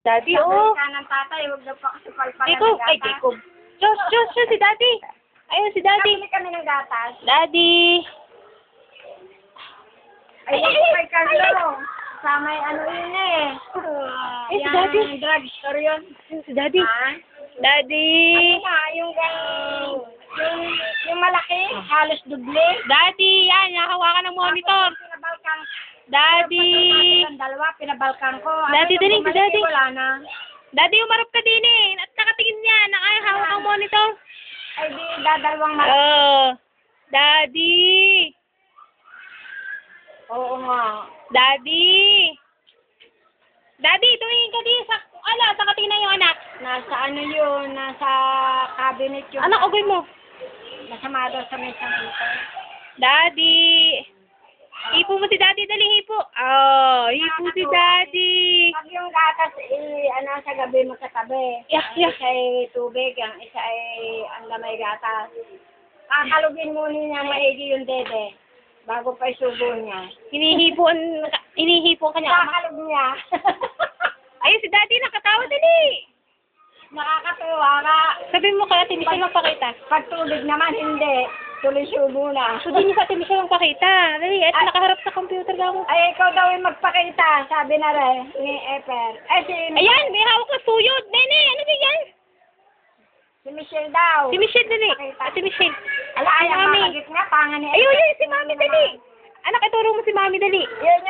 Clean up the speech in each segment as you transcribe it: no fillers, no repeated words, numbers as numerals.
Daddy, oh. Sabi ka ng tatay, huwag daw pa kasi palpalan Jacob, ng ay gatas. Jacob. Diyos, si Daddy. Ayun, si Daddy. Kabili kami ng gatas. Daddy. Ay, kay Carlo. Sa may ano yun eh. Ay, si Yan, Daddy. drugstore yun. Ayun, si Daddy. Ha? Daddy. Ano na, yung malaki, halos duble. Daddy, yan. Nakahawakan ng monitor. Tapos pinabalkan. Daddy. Ang dalawa, pinabalkan ko. Daddy, yung dali, si malaki, Daddy. Wala na. Daddy, umarap ka din eh. At nakatingin niya. Nakahawak ang monitor. Ay, di, dadalawang malaki. Oh. Daddy. Oo nga. Daddy. Daddy, tumingin ka din sa... sa katingin yung anak. Nasa ano yun, nasa cabinet yun. Anak, ugay mo. Nasama daw sa mesang ito. Daddy. Hipo mo si Daddy, dali hipo. Oh, hipo si Daddy. Pag yung gatas, ano, sa gabi mo sa tabi. Yak. Ang isa ay tubig, ang isa ay ang lamay gatas. Kakalugin muna niya maigi yung dede. Bago pa isubo niya. Hinihipo ka niya. Kakalug niya. Ayun si Daddy, nakatawa dali. Nakakatuwa ka. Sabihin mo kaya, Michelle magpakita. Pag tubig naman, hindi. Tuloy subo na. So, di niyo sa Michelle magpakita. Dali, at nakaharap sa computer ka mo. Ay, ikaw daw yung magpakita, sabi na rin ni Eper. Ay, Ayan, may hawak na tuyod. Nene, ano din yan? si Michelle daw. Si Michelle dali. At si Michelle. Ala, ay, ang Mami. makagit nga, pangan ni Ayun, si Mami dali. Anak, ituro mo si Mami dali. Yun.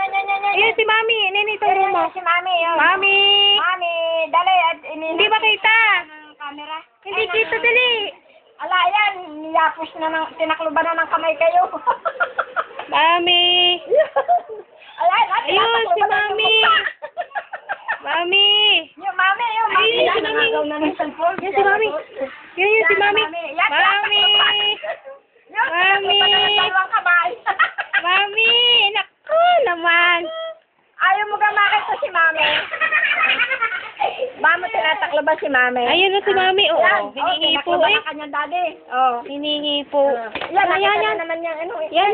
Ayun, si Mami. Nene, ituro mo. Si Mami, yun. Mami. Mami, dali. At Hindi makita. ng camera. Hindi Ay, kita dali. Ala, yan. Niyapos na ng, tinakluban na ng kamay kayo. Mami. Ayan, Ayun, si Mami. Mami. Yung Mami, yung Mami. Ayun, si Yan, Mami. nangagaw na ng cellphone. Yan si Mami. Yan si Mami. Yan, Mami. Yun, Mami. tinakluban na ng dalawang kamay. Mami. Naku naman. Ayaw mo ka makita si Mami. Ba mo tinataklo ba si Mami? Ayun na si Mami. Oo. Yan, Hinihipo tinaklo ba eh. ng kanyang daddy? Oh. Hinihipo. Yan, Ayan, yan, yan. naman yan. Ano, Yan.